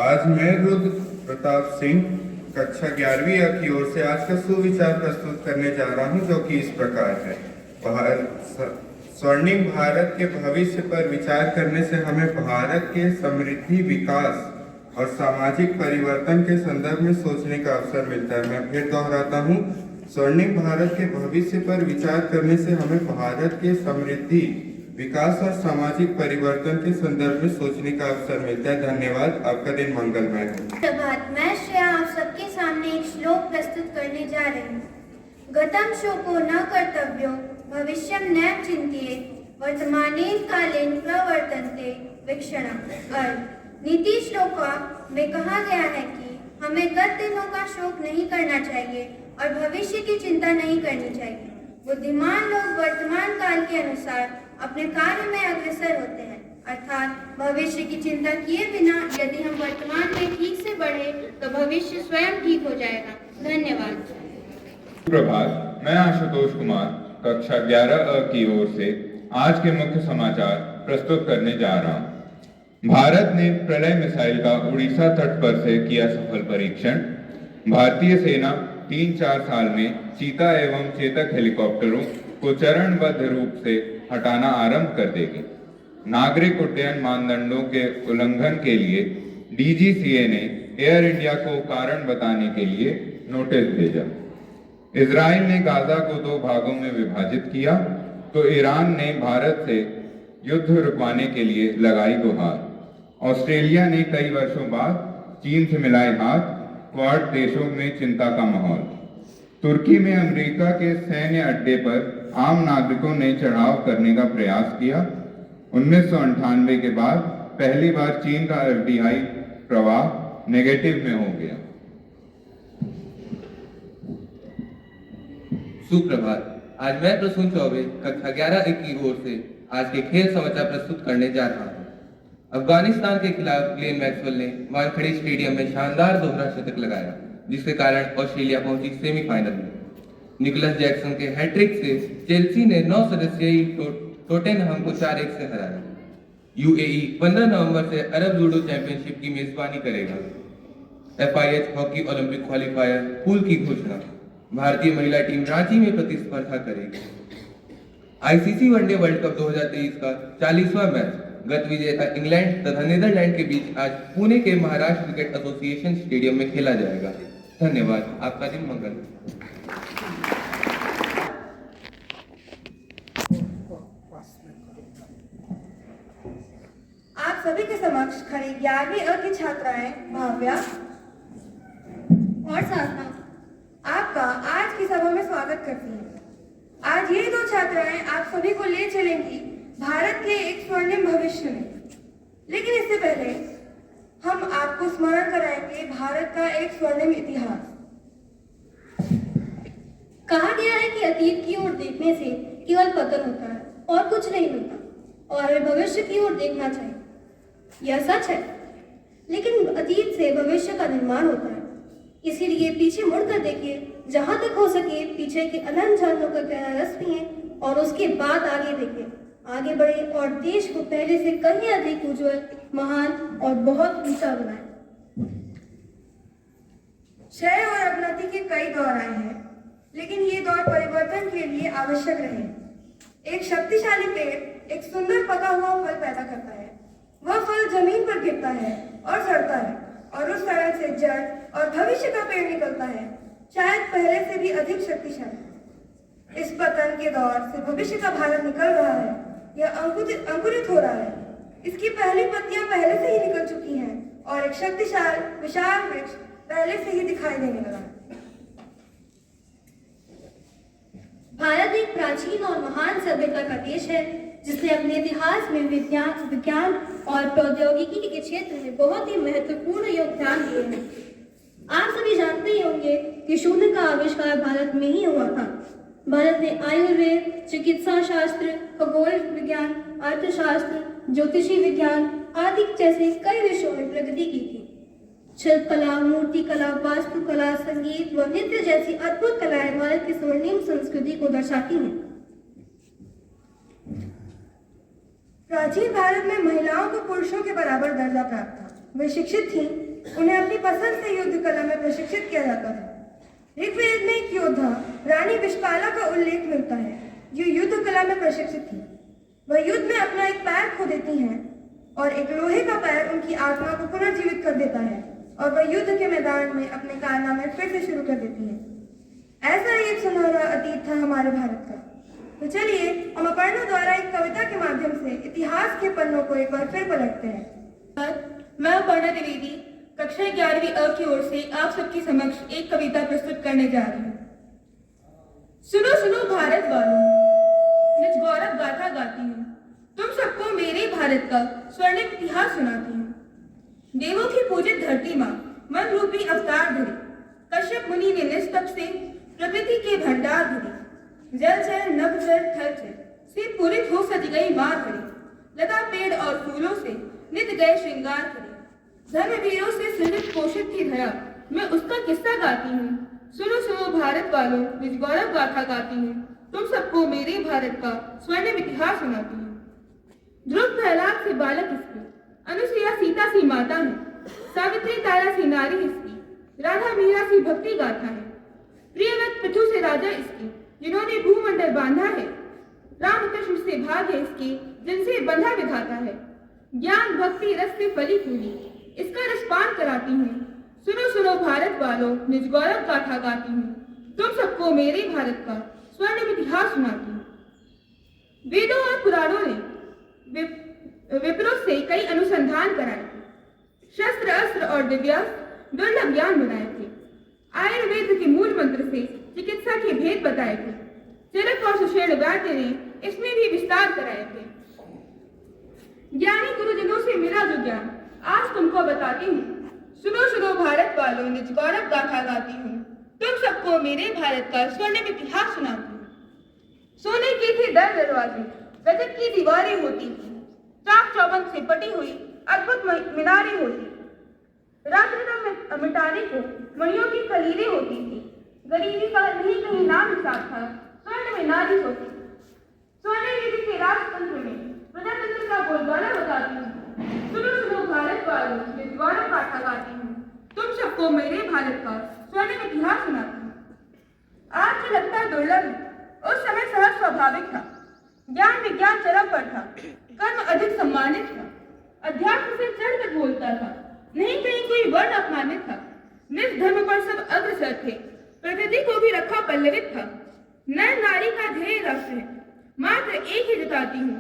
आज मैं रुद्र प्रताप सिंह कक्षा 11वीं की ओर से आज का सुविचार प्रस्तुत करने जा रहा हूं, जो कि इस प्रकार है। स्वर्णिम भारत के भविष्य पर विचार करने से हमें भारत के समृद्धि, विकास और सामाजिक परिवर्तन के संदर्भ में सोचने का अवसर मिलता है। मैं फिर दोहराता हूँ, स्वर्णिम भारत के भविष्य पर विचार करने से हमें भारत के समृद्धि, विकास और सामाजिक परिवर्तन के संदर्भ में सोचने का अवसर मिलता है। धन्यवाद। आपका दिन मंगलमय हो। प्रभात। मैं श्रेया आप सबके सामने एक श्लोक प्रस्तुत करने जा रही हूँ। गतं शोको न कर्तव्यो भविष्यं नैव चिन्तये वर्तमानेन कालेन प्रवर्तन्ते वीक्षणम्। नीति श्लोक में कहा गया है कि हमें गत दिनों का शोक नहीं करना चाहिए और भविष्य की चिंता नहीं करनी चाहिए। बुद्धिमान लोग वर्तमान काल के अनुसार अपने कार्य में अग्रसर होते हैं, अर्थात भविष्य की चिंता किए बिना यदि हम वर्तमान में ठीक से बढ़े तो भविष्य स्वयं ठीक हो जाएगा। धन्यवाद। प्रभात। मैं आशुतोष कुमार कक्षा 11 की ओर से आज के मुख्य समाचार प्रस्तुत करने जा रहा हूँ। भारत ने प्रलय मिसाइल का उड़ीसा तट पर से किया सफल परीक्षण। भारतीय सेना 3-4 साल में चीता एवं चेतक हेलीकॉप्टरों को चरणबद्ध रूप से हटाना आरंभ कर देगी। नागरिक उड्डयन मानदंडों के उल्लंघन के लिए डीजीसीए ने एयर इंडिया को कारण बताने के लिए नोटिस भेजा। इजराइल ने गाजा को 2 भागों में विभाजित किया तो ईरान ने भारत से युद्ध रुकवाने के लिए लगाई गुहार। ऑस्ट्रेलिया ने कई वर्षों बाद चीन से मिलाए हाथ। क्वाड देशों में चिंता का माहौल। तुर्की में अमेरिका के सैन्य अड्डे पर आम नागरिकों ने चढ़ाव करने का प्रयास किया। 1998 के बाद पहली बार चीन का एफडीआई प्रवाह नेगेटिव में हो गया। सुप्रभात। आज मैं प्रसून चौबे कक्षा 11 की ओर से आज के खेल समाचार प्रस्तुत करने जा रहा हूँ। अफगानिस्तान के खिलाफ ग्लेन मैक्सवेल ने वानखेड़े स्टेडियम में शानदार दोहरा शतक लगाया, जिसके कारण ऑस्ट्रेलिया पहुंची सेमीफाइनल में। निकोलस जैक्सन के हैट्रिक से चेल्सी ने 9 सदस्यीय टोटेनहम को 4-1 से हराया। यूएई 15 नवंबर से अरब जूडो चैंपियनशिप की मेजबानी करेगा। FIH hockey Olympic qualifier pool की घोषणा। भारतीय महिला टीम रांची में प्रतिस्पर्धा करेगी। आईसीसी वनडे वर्ल्ड कप 2023 का 40वां मैच गत विजेता इंग्लैंड तथा नीदरलैंड के बीच आज पुणे के महाराष्ट्र क्रिकेट एसोसिएशन स्टेडियम में खेला जाएगा। धन्यवाद। आपका दिन मंगल। आप सभी के समक्ष खड़ी 11वीं की छात्राएं भाव्या और साधना आपका आज की सभा में स्वागत करती हैं। आज ये 2 छात्राएं आप सभी को ले चलेंगी भारत के एक स्वर्णिम भविष्य में। लेकिन इससे पहले हम आपको स्मरण कराएंगे भारत का एक स्वर्णिम इतिहास। कहा गया है कि अतीत की ओर देखने से केवल पतन होता है और कुछ नहीं मिलता, और हमें भविष्य की ओर देखना चाहिए। यह सच है, लेकिन अतीत से भविष्य का निर्माण होता है। इसीलिए पीछे मुड़कर देखिए, जहां तक हो सके पीछे के अनंत झरनों का गहरा रस पिए और उसके बाद आगे देखिए, आगे बढ़े और देश को पहले से कहीं अधिक उज्जवल, महान और बहुत ऊंचा बनाए। क्षय और अवनति के कई दौर आए हैं, लेकिन ये दौर परिवर्तन के लिए आवश्यक रहे। एक शक्तिशाली पेड़ एक सुंदर पका हुआ फल पैदा करता है। वह फल जमीन पर गिरता है और सड़ता है, और उस तरह से जड़ और भविष्य का पेड़ निकलता है, शायद पहले से भी अधिक शक्तिशाली। इस पतन के दौर से भविष्य का भारत निकल रहा है। यह अंकुरित हो रहा है। इसकी पहली पत्तियां पहले से ही निकल चुकी हैं और एक विशाल वृक्ष पहले से ही दिखाई देने लगा है। भारत एक प्राचीन और महान सभ्यता का देश है, जिसने अपने इतिहास में विज्ञान और प्रौद्योगिकी के क्षेत्र में बहुत ही महत्वपूर्ण योगदान दिए हैं। आप सभी जानते ही होंगे कि शून्य का आविष्कार भारत में ही हुआ था। भारत ने आयुर्वेद, चिकित्सा शास्त्र, खगोल विज्ञान, अर्थशास्त्र, ज्योतिषी विज्ञान आदि जैसे कई विषयों में प्रगति की थी। शिल्पकला, मूर्तिकला, वास्तुकला, संगीत व नृत्य जैसी अद्भुत कलाएं भारत की स्वर्णिम संस्कृति को दर्शाती हैं। प्राचीन भारत में महिलाओं को पुरुषों के बराबर दर्जा प्राप्त था। वे शिक्षित थीं। उन्हें अपनी पसंद से युद्ध कला में प्रशिक्षित किया जाता था। ऋग्वेद में एक योद्धा रानी विश्पाला का उल्लेख मिलता है, जो युद्ध कला में प्रशिक्षित थी। वह युद्ध में अपना एक पैर खो देती हैं और एक लोहे का पैर उनकी आत्मा को पुनर्जीवित कर देता है, और वह युद्ध के मैदान में अपने कारनामे फिर से शुरू कर देती है। ऐसा ही एक सुनहरा अतीत था हमारे भारत का। तो चलिए हम अपर्णा द्वारा एक कविता के माध्यम से इतिहास के पन्नों को एक बार फिर पलटते हैं। मैं अपर्णा द्विवेदी कक्षा 11वीं अ की ओर से आप सबके समक्ष एक कविता प्रस्तुत करने जा रही हूँ। सुनो सुनो भारत वालों, निज गौरव गाथा गाती हूँ। तुम सबको मेरे भारत का स्वर्णिम इतिहास सुनाती हूँ। देवों की पूजित धरती माँ मन रूपी अवतार धरी, कश्यप मुनि ने निस्तप से प्रकृति के भंडार भरी। जल चर नभ चर थल चर से पूरित हो सज गई माँ धरी, लता पेड़ और फूलों से नित गए श्रृंगार करी। धर्मवीरों से सृजित पोषित की धरा, मैं उसका किस्सा गाती हूँ। सुनो सुनो भारत वालों, निज गौरव गाथा गाती हूँ। तुम सबको मेरे भारत का स्वर्णिम इतिहास सुनाती हूँ। ध्रुव प्रहलाद से बालक इसकी, अनुसुईया सीता सी माता है, सावित्री तारा सी नारी इसकी, राधा मीरा सी भक्ति गाथा है। प्रियव्रत पृथु से राजा इसकी, जिन्होंने भूमंडल बांधा है। राम कृष्ण से भाग्य इसकी, जिनसे बंधा विधाता है। ज्ञान भक्ति रस से फली फूली, इसका रसपान कराती हूँ। सुनो सुनो भारत वालों, निज गौरव गाथा गाती हूँ। तुम सबको मेरे भारत का स्वर्णिम इतिहास सुनाती हूँ। वेदों और पुराणों ने विप्रों से कई अनुसंधान कराए थे। शस्त्र अस्त्र और दिव्यास्त्र दुर्लभ ज्ञान बनाए थे। आयुर्वेद के मूल मंत्र से चिकित्सा के भेद बताए थे। चरक और सुषेण वैद्य ने इसमें भी विस्तार कराए थे। ज्ञानी गुरुजनों से मिला जो ज्ञान आज तुमको बताती हूँ। सुनो सुनो भारत वालों, निज गौरव गाथा गाती हूँ। तुम सबको मेरे भारत का स्वर्णिम इतिहास सुनाती हूँ। सोने के थे दर दरवाजे, गजब की दीवारें होती थी। चाक चौबंद से पटी हुई अद्भुत मीनारें होती। रात्रि का मिटाने को मणियों की कलीरें होती थी। गरीबी का नहीं कहीं नाम हिसाब था, स्वर्ण में नारी होती। स्वर्ण रीति के राजतंत्र में प्रजातंत्र का बोलबाला बताती हूँ। सुनो सुनो भारत वालों, निज गौरव गाथा गाती हूँ। तुम सबको मेरे भारत का स्वर्णिम इतिहास सुनाती हूँ। आज जो लगता दुर्लभ है, उस समय सहज स्वाभाविक था। ज्ञान विज्ञान चरम पर था, कर्म अधिक सम्मानित था। अध्यात्म से चढ़कर बोलता था, नहीं कहीं कोई वर्ण अपमानित था। निज धर्म पर सब अग्रसर थे, प्रकृति को भी रखा पल्लवित था। नर नारी का ध्येय राष्ट्र है, मात्र एक ही जताती हूँ।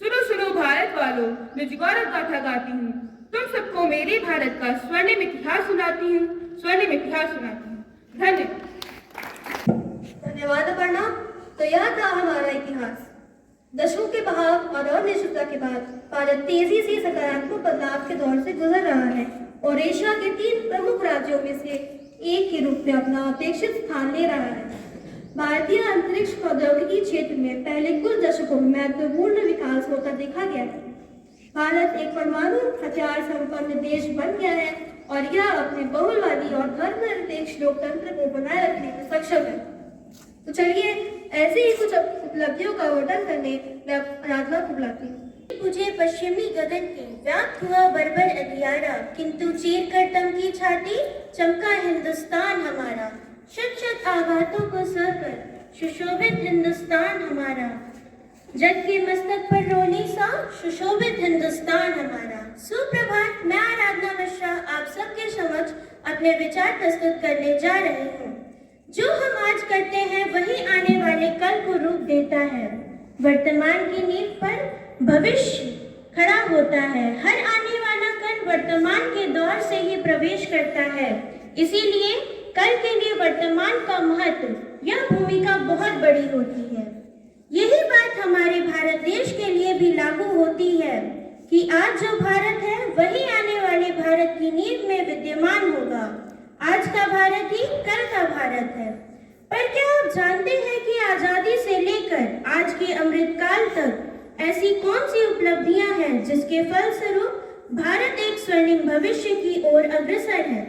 सुनो सुनो भारत वालों, निज गौरव गाथा गाती हूँ। तुम सबको मेरे भारत का स्वर्णिम इतिहास सुनाती हूँ, स्वर्णिम इतिहास सुनाती हूँ। धन्यवाद। धन्यवाद अपर्णा। तो यह था हमारा इतिहास। दशकों के बहाव और अनिश्चितता के बाद भारत तेजी से सकारात्मक बदलाव के दौर से गुजर रहा है और एशिया के 3 प्रमुख राज्यों में से एक के रूप में अपना अपेक्षित स्थान ले रहा है। भारतीय अंतरिक्ष प्रौद्योगिकी क्षेत्र में पहले कुछ दशकों में महत्वपूर्ण विकास होता देखा गया है। भारत एक परमाणु हथियार संपन्न देश बन गया है और यह अपने बहुलवादी और धर्मनिरपेक्ष लोकतंत्र को बनाए रखने में सक्षम है। तो चलिए ऐसे ही कुछ उपलब्धियों का वर्णन करने मैं आराधना को बुलाती हूँ। मुझे पश्चिमी गगन के व्याप्त हुआ बर्बर अंधियारा, किंतु चीर कर तम की छाती, चमका हिंदुस्तान हमारा। शत शत आघातों को सहकर सुशोभित हिंदुस्तान हमारा। जग के मस्तक पर रोली सा सुशोभित हिंदुस्तान हमारा। सुप्रभात, मैं आराधना मिश्रा आप सबके समक्ष अपने विचार प्रस्तुत करने जा रही हूँ। जो हम आज करते हैं वही आने वाले कल को रूप देता है। वर्तमान की नींव पर भविष्य खड़ा होता है। हर आने वाला कल वर्तमान के दौर से ही प्रवेश करता है। इसीलिए कल के लिए वर्तमान का महत्व, यह भूमिका बहुत बड़ी होती है। यही बात हमारे भारत देश के लिए भी लागू होती है कि आज जो भारत है वही आने वाले भारत की नींव में विद्यमान होगा। आज का भारत ही कल का भारत है। पर क्या आप जानते हैं कि आजादी से लेकर आज के अमृतकाल तक ऐसी कौन सी उपलब्धियां हैं जिसके फलस्वरूप भारत एक स्वर्णिम भविष्य की ओर अग्रसर है।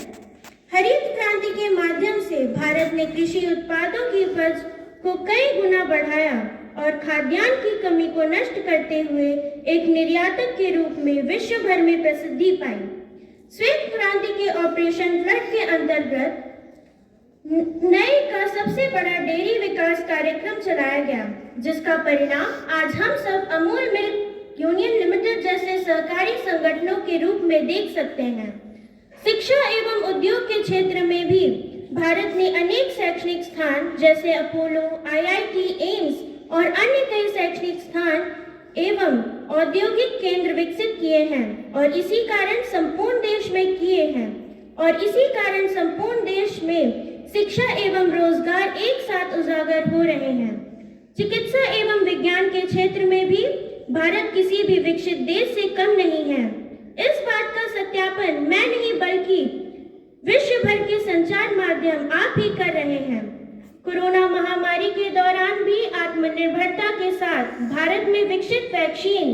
हरित क्रांति के माध्यम से भारत ने कृषि उत्पादों की उपज को कई गुना बढ़ाया और खाद्यान्न की कमी को नष्ट करते हुए एक निर्यातक के रूप में विश्व भर में प्रसिद्धि पाई। श्वेत क्रांति के ऑपरेशन फ्लड के अंतर्गत नए का सबसे बड़ा डेयरी विकास कार्यक्रम चलाया गया, जिसका परिणाम आज हम सब अमूल मिल्क यूनियन लिमिटेड जैसे सहकारी संगठनों के रूप में देख सकते हैं। शिक्षा एवं उद्योग के क्षेत्र में भी भारत ने अनेक शैक्षणिक स्थान जैसे अपोलो, IIT, एम्स और अन्य कई शैक्षणिक स्थान एवं औद्योगिक केंद्र विकसित किए हैं और इसी कारण संपूर्ण देश में शिक्षा एवं रोजगार एक साथ उजागर हो रहे हैं। चिकित्सा एवं विज्ञान के क्षेत्र में भी भारत किसी भी विकसित देश से कम नहीं है। इस बात का सत्यापन मैं नहीं बल्कि विश्व भर के संचार माध्यम आप ही कर रहे हैं। कोरोना महामारी के दौरान भी आत्मनिर्भरता के साथ भारत में विकसित वैक्सीन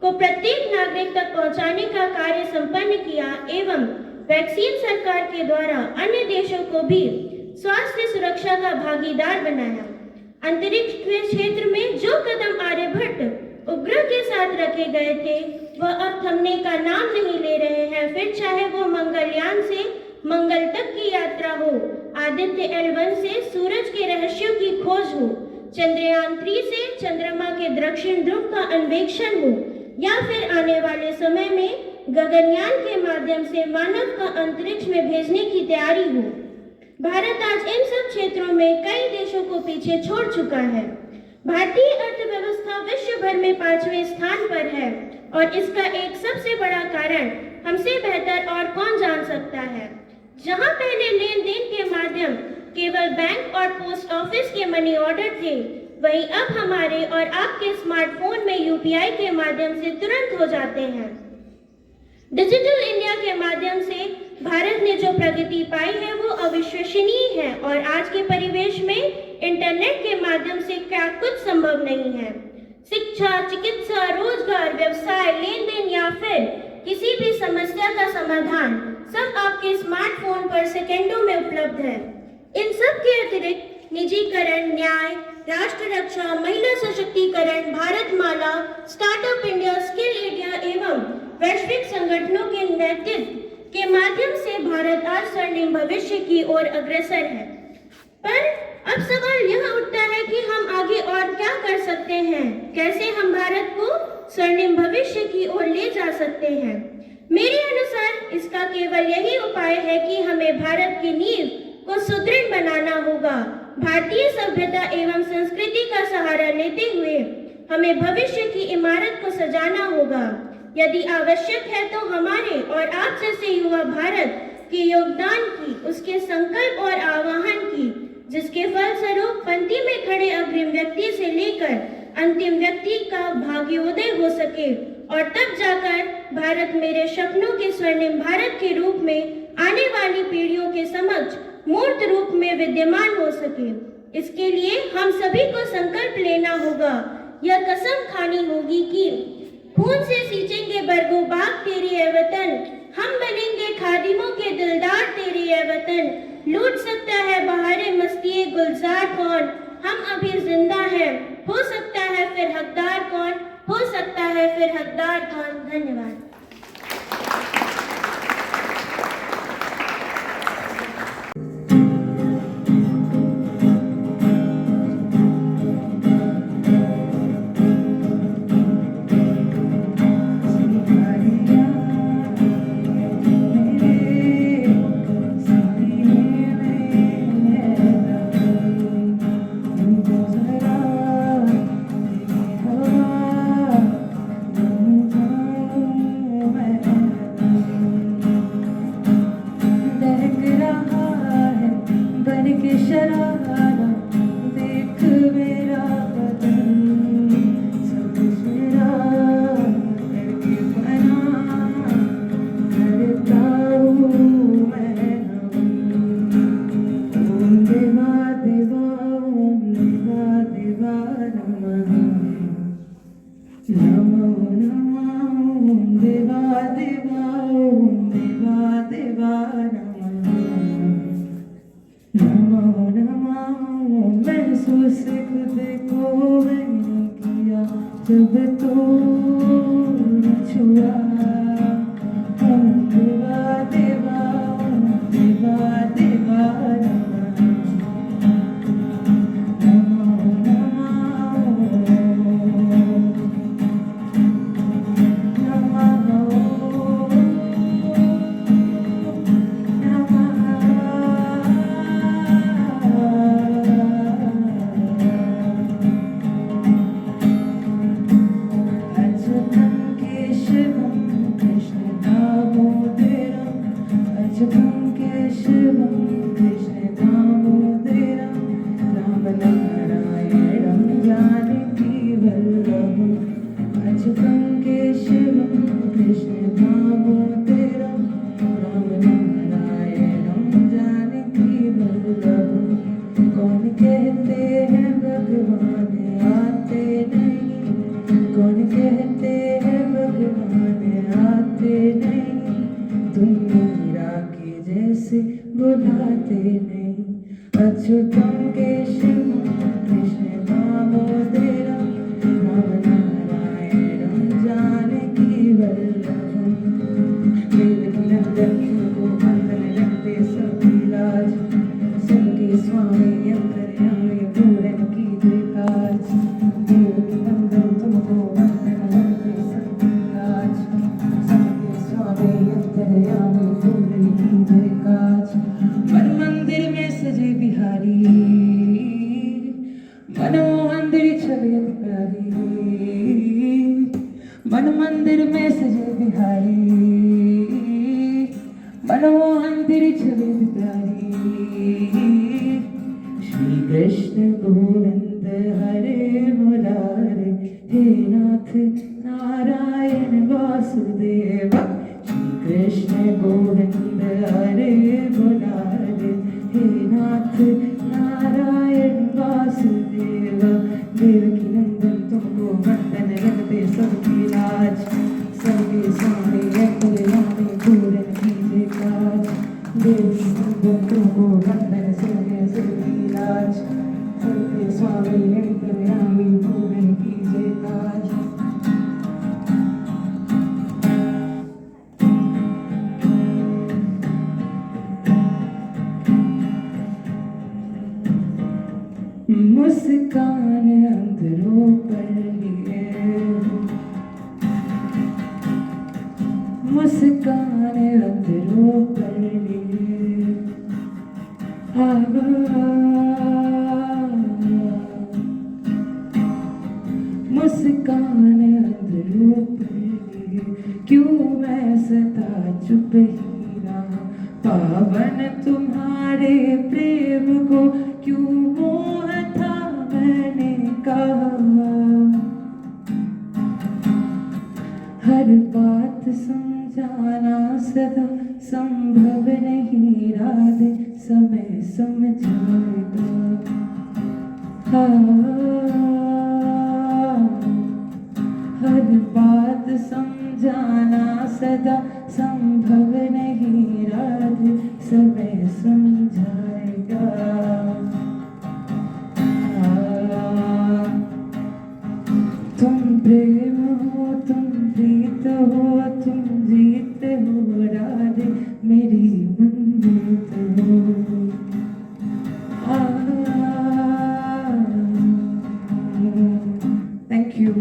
को प्रत्येक नागरिक तक पहुंचाने का कार्य संपन्न किया एवं वैक्सीन सरकार के द्वारा अन्य देशों को भी स्वास्थ्य सुरक्षा का भागीदार बनाया। अंतरिक्ष के क्षेत्र में जो कदम आर्यभट्ट उपग्रह के साथ रखे गए थे वह अब थमने का नाम नहीं ले रहे हैं। फिर चाहे वो मंगलयान से मंगल तक की यात्रा हो, आदित्य L1 से सूरज के रहस्यों की खोज हो, चंद्रयान 3 से चंद्रमा के दक्षिण ध्रुव का अन्वेषण हो या फिर आने वाले समय में गगनयान के माध्यम से मानव का अंतरिक्ष में भेजने की तैयारी हो। भारत आज इन सब क्षेत्रों में कई देशों को पीछे छोड़ चुका है। भारतीय अर्थव्यवस्था विश्व भर में 5वें स्थान पर है और इसका एक सबसे बड़ा कारण हमसे बेहतर और कौन जान सकता है। जहां पहले लेन देन के माध्यम केवल बैंक और पोस्ट ऑफिस के मनी ऑर्डर थे, वहीं अब हमारे और आपके स्मार्टफोन में UPI के माध्यम से तुरंत हो जाते हैं। डिजिटल इंडिया के माध्यम से भारत ने जो प्रगति पाई है वो अविश्वसनीय है और आज के परिवेश में इंटरनेट के माध्यम से क्या कुछ संभव नहीं है। शिक्षा, चिकित्सा, रोजगार, व्यवसाय, लेन देन या फिर किसी भी समस्या का समाधान सब आपके स्मार्टफोन पर सेकंडों में उपलब्ध है। इन सब के अतिरिक्त निजीकरण, न्याय, राष्ट्र रक्षा, महिला सशक्तिकरण, Bharatmala, startup India, skill India एवं वैश्विक संगठनों के नेतृत्व के माध्यम से भारत आज स्वर्णिम भविष्य की ओर अग्रसर है। पर अब सवाल यह उठता है कि हम आगे और क्या कर सकते हैं, कैसे हम भारत को स्वर्णिम भविष्य की ओर ले जा सकते हैं। मेरे अनुसार इसका केवल यही उपाय है कि हमें भारत की नींव को सुदृढ़ बनाना होगा। भारतीय सभ्यता एवं संस्कृति का सहारा लेते हुए हमें भविष्य की इमारत को सजाना होगा। यदि आवश्यक है तो हमारे और आप जैसे युवा भारत के योगदान की, उसके संकल्प और आह्वान की, जिसके फलस्वरूप पंक्ति में खड़े अग्रिम व्यक्ति से लेकर अंतिम व्यक्ति का भाग्योदय हो सके और तब जाकर भारत मेरे सपनों के स्वर्णिम भारत के रूप में आने वाली पीढ़ियों के समक्ष मूर्त रूप में विद्यमान हो सके। इसके लिए हम सभी को संकल्प लेना होगा, यह कसम खानी होगी कि खून से सींचेंगे बरगो बाग तेरे ए वतन, हम बनेंगे खादिमों के दिलदार तेरे ए वतन। लूट सकता है बहारे मस्ती गुलजार कौन, हम अभी जिंदा हैं, हो सकता है फिर हकदार कौन, हो सकता है फिर हकदार कौन। धन्यवाद। महसूस खुद को मैंने किया जब तो न छुआ, देवा देवा देवा देवा बुलाते नहीं। अच्युतम केशवम कृष्ण दामोदरम राम नारायणम जानकी वल्लभम। देवकी नंदन को वंदन लगते सभी लाज, सबके स्वामी अंतर्यामी पूरन कीजिए काज। देवकी नंदन तुमको वंदन लगते सभी लाज, सबके स्वामी अंतर्यामी पूरन कीजिए काज। मन मंदिर में सजे बिहारी, मनमोहन दिल छवि प्यारी। मन मंदिर में सजे बिहारी, मनमोहन दिल छवि प्यारी। श्री कृष्ण गोविंद हरे मुरारे, हे नाथ नारायण वासुदेव। श्री कृष्ण गोविंद हरे मुरारे, हे नाथ नारायण वासुदेव। देवकी नंदन तुमको वंदन लगते सबकी लाज, सबके स्वामी अंतर्यामी पूरन कीजिए काज। देवकी नंदन तुमको वंदन सबकी लाज, सबके स्वामी अंतर्यामी पूरन कीजिए काज। मुस्कान अंदरों पर लिए, मुस्कान अंदरों पर लिए। मुस्कान अंदरों पर लिए, क्यों मैं सदा चुप ही रहा। पावन तुम्हारे प्रेम को क्यों मोह था मैंने कहा। हर बात समझाना सदा संभव नहीं, राधे समय समझाएगा। हर बात समझाना सदा संभव नहीं राधे, समय समझाएगा। तुम प्रेम हो, तुम प्रीत हो, तुम जीत हो राधे, मेरी मंजिल हो। Thank you.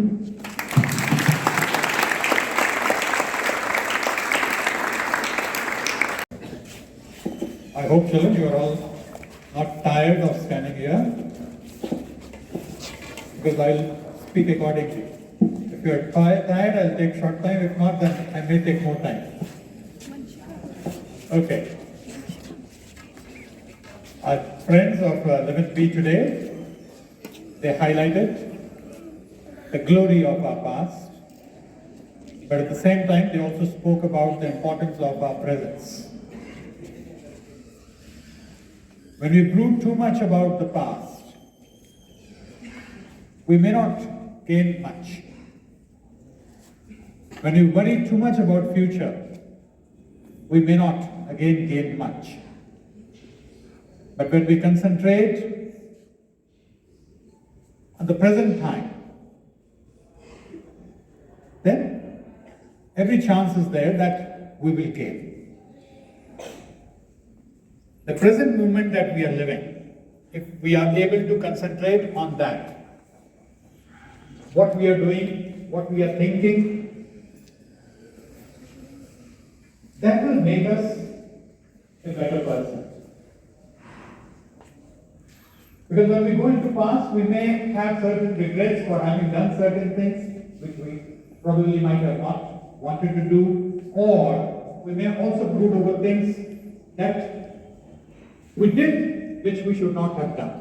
I hope, children, you are all not tired of standing here, because I'll speak accordingly. If you are tired, I'll take short time. If not, then I may take more time. Okay. Our friends of 11B today, they highlighted the glory of our past, but at the same time, they also spoke about the importance of our presence. When we brood too much about the past, we may not gain much. When we worry too much about future, we may not again gain much. But when we concentrate on the present time, then every chance is there that we will gain. The present moment that we are living, if we are able to concentrate on that, what we are doing, what we are thinking, that will make us a better person. Because when we go into past, we may have certain regrets for having done certain things which we probably might have not wanted to do, or we may also brood over things that we did which we should not have done.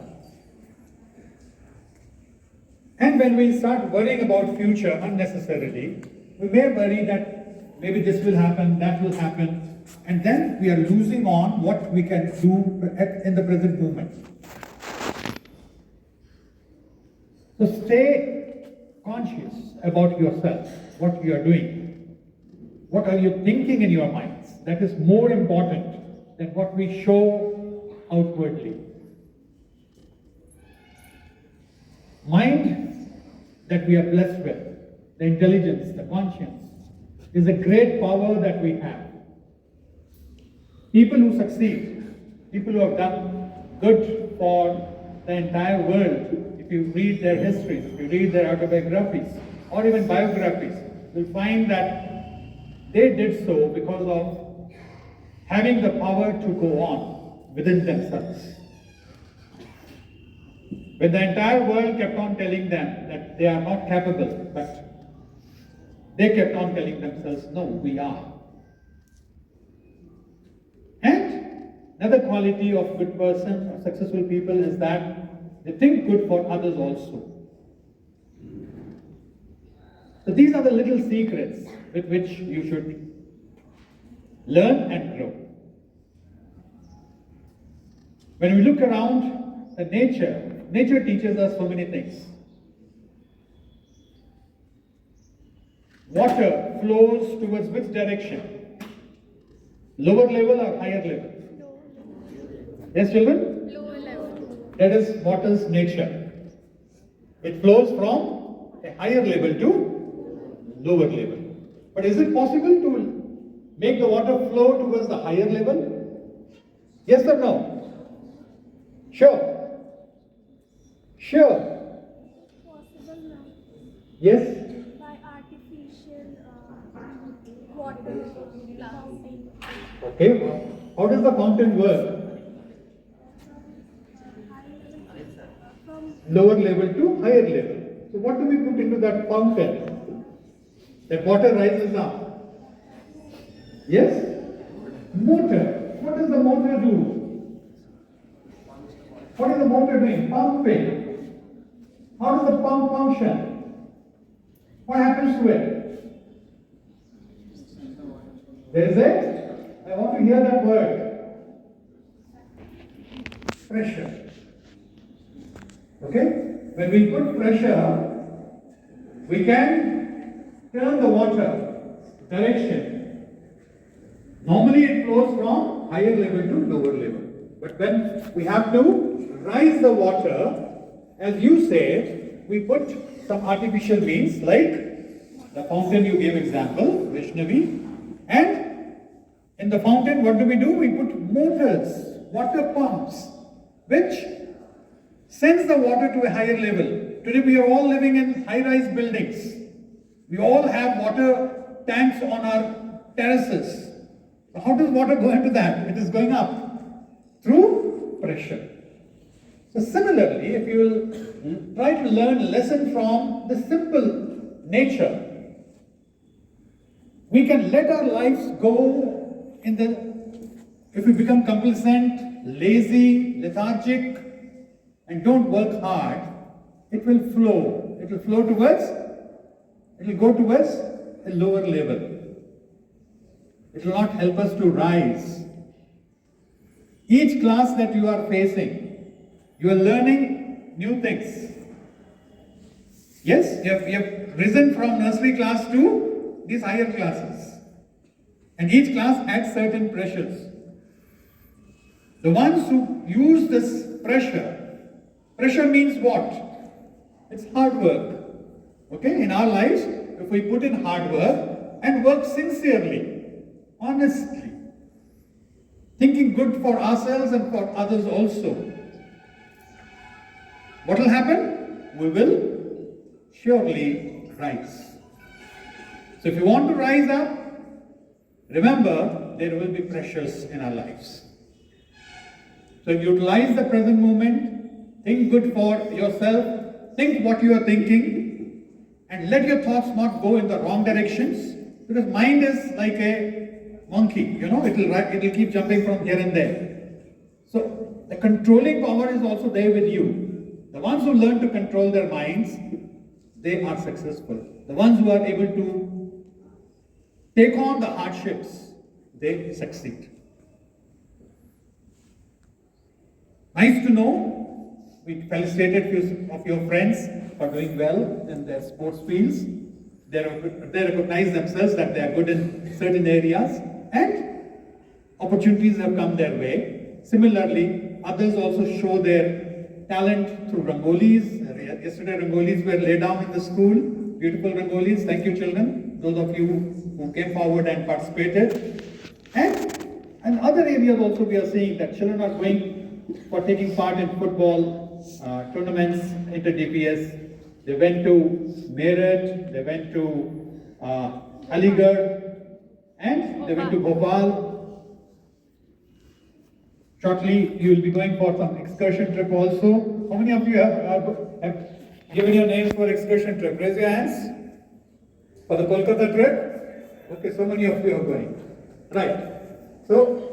And when we start worrying about future unnecessarily, we may worry that maybe this will happen, that will happen, and then we are losing on what we can do in the present moment. So stay conscious about yourself, what you are doing. What are you thinking in your minds? That is more important than what we show outwardly. Mind that we are blessed with, the intelligence, the conscience, is a great power that we have. People who succeed, people who have done good for the entire world, if you read their histories, if you read their autobiographies, or even biographies, you'll find that they did so because of having the power to go on within themselves. When the entire world kept on telling them that they are not capable, but they kept on telling themselves, no, we are. And another quality of good person, of successful people, is that they think good for others also. So these are the little secrets with which you should learn and grow. When we look around the nature teaches us so many things. Water flows towards which direction? Lower level or higher level? Yes, children? Lower level. That is water's nature. It flows from a higher level to lower level. But is it possible to make the water flow towards the higher level? Yes or no? Sure. Sure. Possible now Yes. by artificial water fountain. Okay. How does the fountain work? From Lower level to higher level. So what do we put into that fountain? That water rises up. Yes? Motor. What does the motor do? What is the motor doing? Pumping. How does the pump function? What happens to it? There is it? I want to hear that word. Pressure. Okay? When we put pressure, we can turn the water direction. Normally it flows from higher level to lower level. But when we have to rise the water, as you say, we put some artificial means like the fountain you gave example, Vaishnavi. And in the fountain, what do? We put motors, water pumps, which sends the water to a higher level. Today we are all living in high-rise buildings. We all have water tanks on our terraces. So how does water go into that? It is going up through pressure. So similarly, if you will try to learn a lesson from the simple nature, we can let our lives go if we become complacent, lazy, lethargic, and don't work hard, it will flow. It will flow towards, it will go towards a lower level. It will not help us to rise. Each class that you are facing, you are learning new things. Yes, you have risen from nursery class to these higher classes. And each class adds certain pressures. The ones who use this pressure means what? It's hard work. Okay, in our lives, if we put in hard work and work sincerely, honestly, thinking good for ourselves and for others also, what will happen? We will surely rise. So if you want to rise up, remember there will be pressures in our lives. So utilize the present moment, think good for yourself, think what you are thinking, and let your thoughts not go in the wrong directions, because mind is like a monkey, it will keep jumping from here and there. So the controlling power is also there with you. The ones who learn to control their minds, they are successful. The ones who are able to take on the hardships, they succeed. Nice to know. We felicitated few of your friends for doing well in their sports fields. They recognize themselves that they are good in certain areas and opportunities have come their way. Similarly, others also show their talent through rangolis. Yesterday rangolis were laid down in the school. Beautiful rangolis. Thank you, children. Those of you who came forward and participated. And other areas also we are seeing that children are going for taking part in football tournaments, inter-DPS. They went to Meerut, they went to Aligarh, and they went to Bhopal. Shortly, you will be going for some excursion trip also. How many of you have given your names for excursion trip? Raise your hands. For the Kolkata trip? Okay, so many of you are going. Right. So,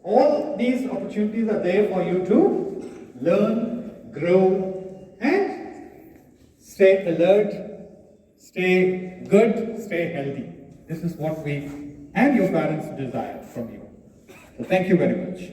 all these opportunities are there for you to learn, grow, and stay alert, stay good, stay healthy. This is what we and your parents desire from you. So thank you very much.